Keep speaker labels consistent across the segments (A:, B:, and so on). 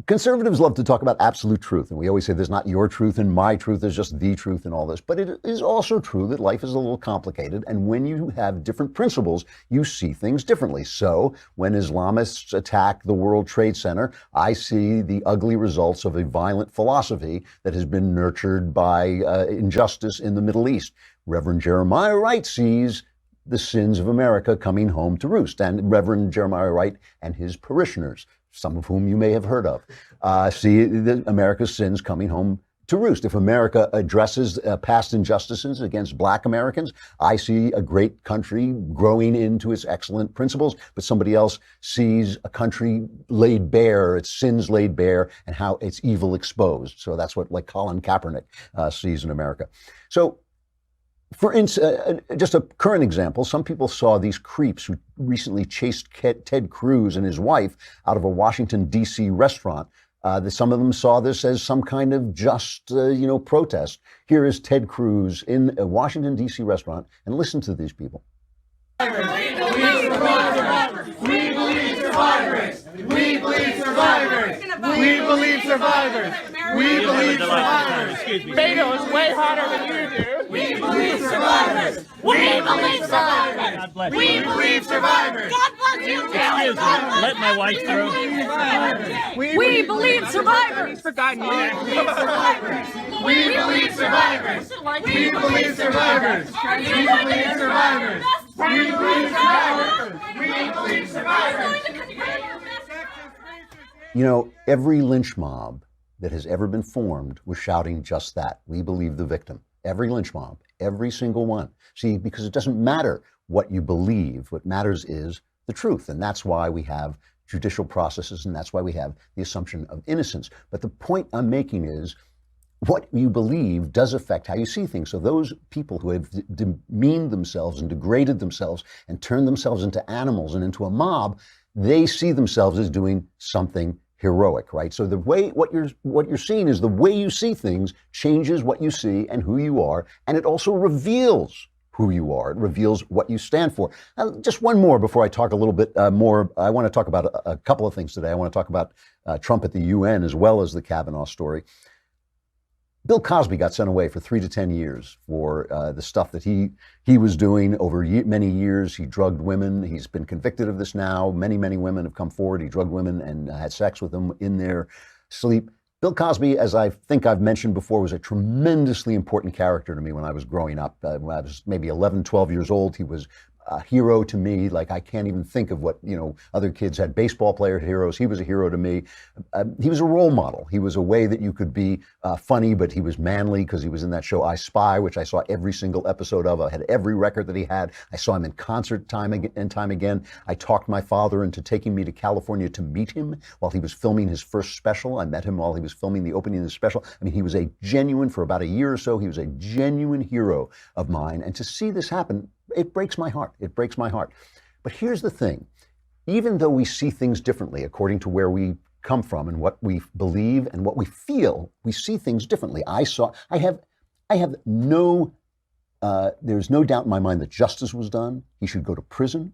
A: Conservatives love to talk about absolute truth, and we always say there's not your truth and my truth, there's just the truth and all this. But it is also true that life is a little complicated, and when you have different principles, you see things differently. So when Islamists attack the World Trade Center, I see the ugly results of a violent philosophy that has been nurtured by injustice in the Middle East. Reverend Jeremiah Wright sees the sins of America coming home to roost, and Reverend Jeremiah Wright and his parishioners, some of whom you may have heard of, see America's sins coming home to roost. If America addresses past injustices against Black Americans, I see a great country growing into its excellent principles, but somebody else sees a country laid bare, its sins laid bare, and how its evil exposed. So that's what, like, Colin Kaepernick sees in America. So, for instance, just a current example, some people saw these creeps who recently chased Ted Cruz and his wife out of a Washington, D.C. restaurant. Some of them saw this as some kind of just, protest. Here is Ted Cruz in a Washington, D.C. restaurant, and listen to these people.
B: We believe survivors! We believe survivors! We believe survivors! We believe survivors! We believe survivors!
C: Beto is way hotter than you do.
B: We believe survivors! We believe survivors! We believe survivors!
D: God bless you,
E: Excuse me, let my wife through.
D: We believe survivors!
C: For God,
B: We believe survivors! We believe survivors! We believe survivors! We believe survivors! We believe survivors! We believe survivors!
A: You know, every lynch mob that has ever been formed was shouting just that. We believe the victim. Every lynch mob, every single one. See, because it doesn't matter what you believe. What matters is the truth. And that's why we have judicial processes, and that's why we have the assumption of innocence. But the point I'm making is what you believe does affect how you see things. So those people who have demeaned themselves and degraded themselves and turned themselves into animals and into a mob, they see themselves as doing something heroic, right? So the way what you're seeing is the way you see things changes what you see and who you are, and it also reveals who you are. It reveals what you stand for. Just one more before I talk a little bit more. I want to talk about a couple of things today. I want to talk about Trump at the UN as well as the Kavanaugh story. Bill Cosby got sent away for 3 to 10 years for the stuff that he was doing over many years. He drugged women. He's been convicted of this now. Many women have come forward. He drugged women and had sex with them in their sleep. Bill Cosby, as I think I've mentioned before, was a tremendously important character to me when I was growing up. When I was maybe 11, 12 years old, he was a hero to me. Like, I can't even think of what, other kids had baseball player heroes. He was a hero to me. He was a role model. He was a way that you could be funny, but he was manly because he was in that show I Spy, which I saw every single episode of. I had every record that he had. I saw him in concert time and time again. I talked my father into taking me to California to meet him while he was filming his first special. I met him while he was filming the opening of the special. I mean, he was a genuine, for about a year or so, he was a genuine hero of mine. And to see this happen, it breaks my heart. It breaks my heart. But here's the thing. Even though we see things differently according to where we come from and what we believe and what we feel, we see things differently. There's no doubt in my mind that justice was done. He should go to prison.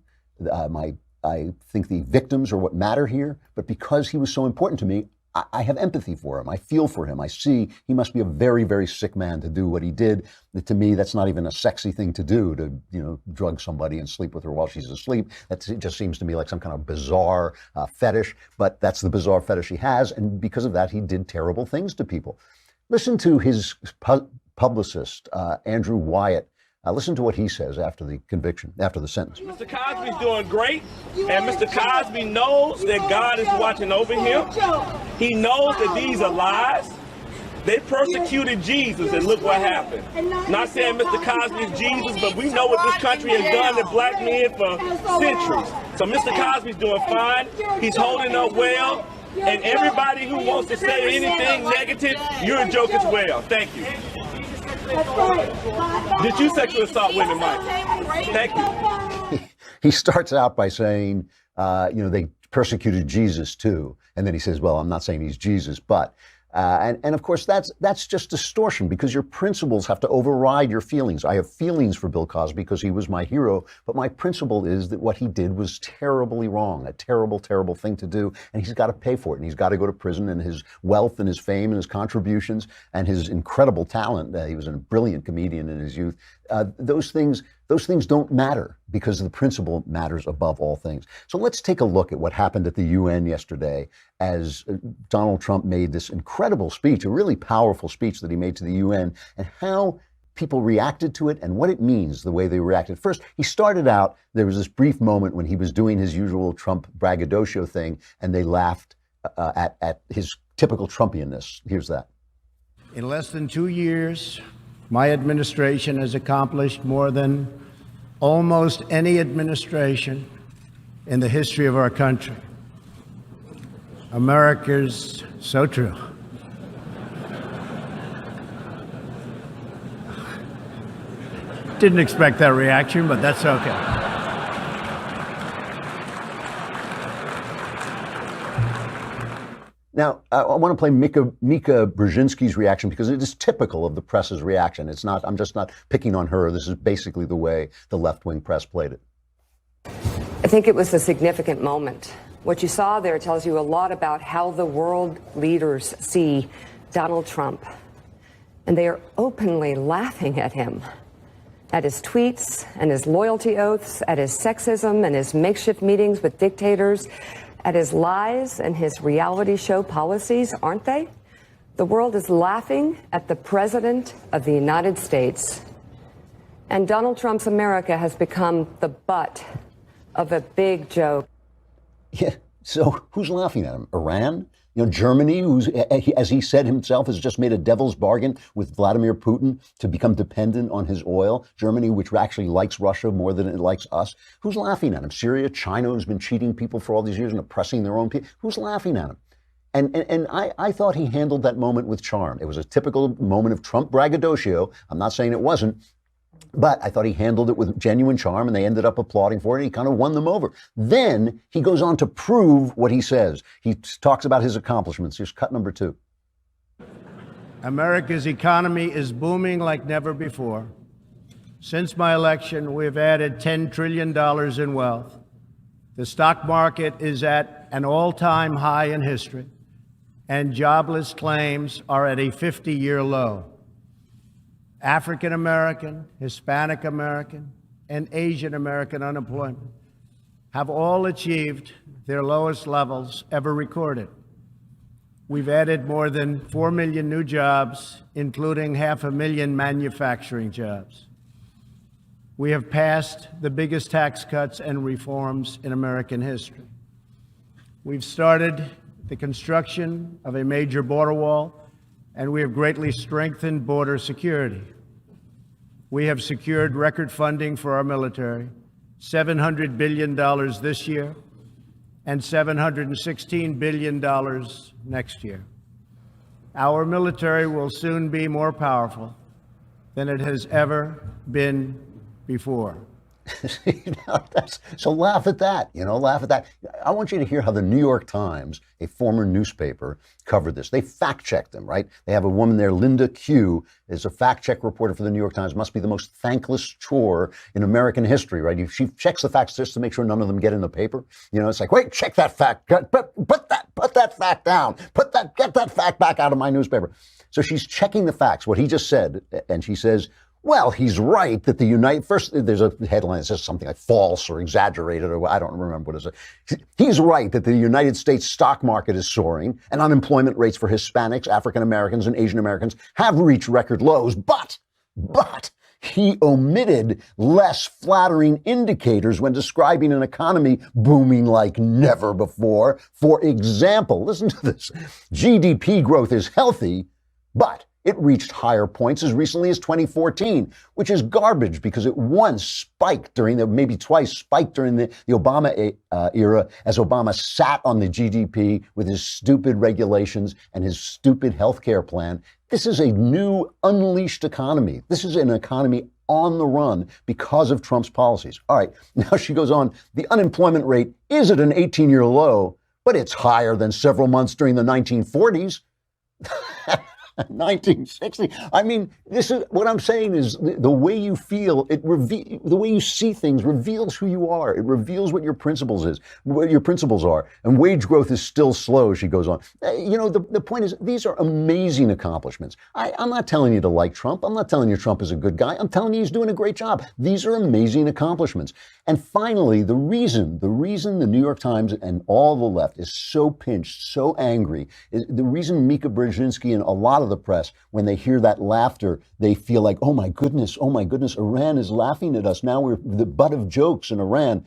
A: I think the victims are what matter here. But because he was so important to me, I have empathy for him. I feel for him. I see he must be a very, very sick man to do what he did. To me, that's not even a sexy thing to do, to drug somebody and sleep with her while she's asleep. It just seems to me like some kind of bizarre fetish, but that's the bizarre fetish he has. And because of that, he did terrible things to people. Listen to his publicist, Andrew Wyatt. Listen to what he says after the conviction, after the sentence.
F: Mr. Cosby's doing great, and Mr. Cosby knows that God is watching over him. He knows that these are lies. They persecuted Jesus, and look what happened. Not saying Mr. Cosby is Jesus, but we know what this country has done to black men for centuries. So Mr. Cosby's doing fine. He's holding up well. And everybody who wants to say anything negative, you're a joke as well. Thank you. Did you sexually assault women, Mike? Thank you.
A: He starts out by saying, they persecuted Jesus too. And then he says, well, I'm not saying he's Jesus, but And of course, that's just distortion, because your principles have to override your feelings. I have feelings for Bill Cosby because he was my hero, but my principle is that what he did was terribly wrong, a terrible, terrible thing to do, and he's got to pay for it, and he's got to go to prison, and his wealth and his fame and his contributions and his incredible talent, he was a brilliant comedian in his youth, those things don't matter, because the principle matters above all things. So let's take a look at what happened at the UN yesterday as Donald Trump made this incredible speech, a really powerful speech that he made to the UN, and how people reacted to it and what it means, the way they reacted. First, he started out, there was this brief moment when he was doing his usual Trump braggadocio thing, and they laughed at his typical Trumpianness. Here's that.
G: In less than 2 years, my administration has accomplished more than almost any administration in the history of our country. America's so true. Didn't expect that reaction, but that's okay.
A: Now, I want to play Mika Brzezinski's reaction, because it is typical of the press's reaction. It's not, I'm just not picking on her. This is basically the way the left-wing press played it.
H: I think it was a significant moment. What you saw there tells you a lot about how the world leaders see Donald Trump. And they are openly laughing at him, at his tweets and his loyalty oaths, at his sexism and his makeshift meetings with dictators, at his lies and his reality show policies, aren't they? The world is laughing at the President of the United States. And Donald Trump's America has become the butt of a big joke.
A: Yeah, so who's laughing at him? Iran? Germany, who's, as he said himself, has just made a devil's bargain with Vladimir Putin to become dependent on his oil. Germany, which actually likes Russia more than it likes us. Who's laughing at him? Syria, China, who's been cheating people for all these years and oppressing their own people. Who's laughing at him? And I thought he handled that moment with charm. It was a typical moment of Trump braggadocio. I'm not saying it wasn't. But I thought he handled it with genuine charm, and they ended up applauding for it, and he kind of won them over. Then he goes on to prove what he says. He talks about his accomplishments. Here's cut number 2.
G: America's economy is booming like never before. Since my election, we've added $10 trillion in wealth. The stock market is at an all-time high in history, and jobless claims are at a 50-year low. African American, Hispanic American, and Asian American unemployment have all achieved their lowest levels ever recorded. We've added more than 4 million new jobs, including 500,000 manufacturing jobs. We have passed the biggest tax cuts and reforms in American history. We've started the construction of a major border wall, and we have greatly strengthened border security. We have secured record funding for our military, $700 billion this year and $716 billion next year. Our military will soon be more powerful than it has ever been before.
A: So laugh at that, laugh at that. I want you to hear how the New York Times, a former newspaper, covered this. They fact-checked them, right? They have a woman there, Linda Q, is a fact-check reporter for the New York Times. Must be the most thankless chore in American history, right? She checks the facts just to make sure none of them get in the paper. It's like, wait, check that fact, put that fact down, get that fact back out of my newspaper. So she's checking the facts, what he just said, and she says, well, he's right that first, there's a headline that says something like false or exaggerated, or I don't remember what it is. He's right that the United States stock market is soaring and unemployment rates for Hispanics, African Americans, and Asian Americans have reached record lows, but he omitted less flattering indicators when describing an economy booming like never before. For example, listen to this. GDP growth is healthy, but it reached higher points as recently as 2014, which is garbage because it once spiked maybe twice spiked during the Obama era as Obama sat on the GDP with his stupid regulations and his stupid healthcare plan. This is a new unleashed economy. This is an economy on the run because of Trump's policies. All right, now she goes on, the unemployment rate is at an 18-year low, but it's higher than several months during the 1940s. 1960. I mean, this is what I'm saying is the way you feel, the way you see things reveals who you are. It reveals what your principles are. And wage growth is still slow, she goes on. The point is, these are amazing accomplishments. I'm not telling you to like Trump. I'm not telling you Trump is a good guy. I'm telling you he's doing a great job. These are amazing accomplishments. And finally, the reason the New York Times and all the left is so pinched, so angry, is the reason Mika Brzezinski and a lot of the press, when they hear that laughter, they feel like, oh my goodness, Iran is laughing at us. Now we're the butt of jokes in Iran,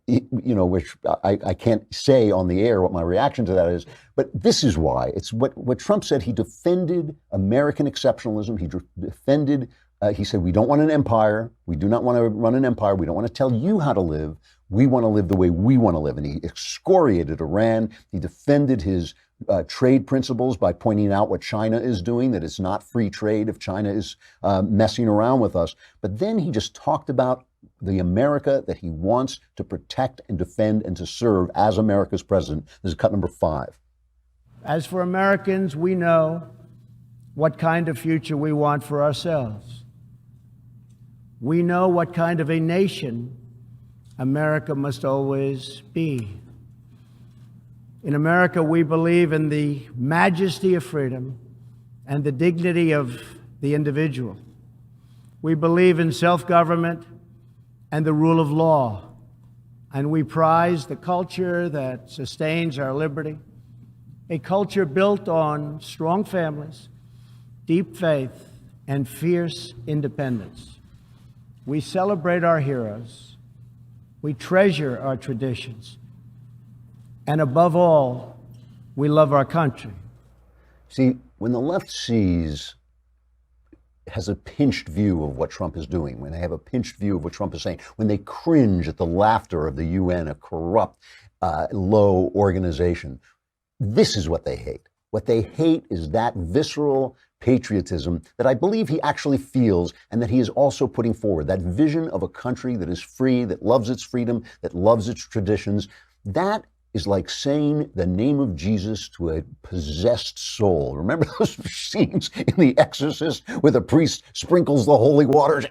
A: which I can't say on the air what my reaction to that is. But this is why. It's what Trump said. He defended American exceptionalism. He defended, he said, we don't want an empire. We do not want to run an empire. We don't want to tell you how to live. We want to live the way we want to live. And he excoriated Iran. He defended his trade principles by pointing out what China is doing, that it's not free trade if China is messing around with us. But then he just talked about the America that he wants to protect and defend and to serve as America's president. This is cut number 5.
G: As for Americans, we know what kind of future we want for ourselves. We know what kind of a nation America must always be. In America, we believe in the majesty of freedom and the dignity of the individual. We believe in self-government and the rule of law, and we prize the culture that sustains our liberty, a culture built on strong families, deep faith, and fierce independence. We celebrate our heroes. We treasure our traditions. And above all, we love our country.
A: See, when the left has a pinched view of what Trump is doing, when they have a pinched view of what Trump is saying, when they cringe at the laughter of the UN, a corrupt, low organization, this is what they hate. What they hate is that visceral patriotism that I believe he actually feels and that he is also putting forward, that vision of a country that is free, that loves its freedom, that loves its traditions. That is like saying the name of Jesus to a possessed soul. Remember those scenes in The Exorcist where the priest sprinkles the holy waters?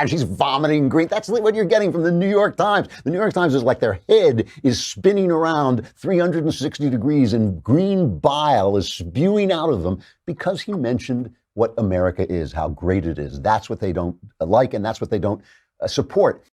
A: She's vomiting green. That's what you're getting from the New York Times. The New York Times is like their head is spinning around 360 degrees and green bile is spewing out of them because he mentioned what America is, how great it is. That's what they don't like and that's what they don't support.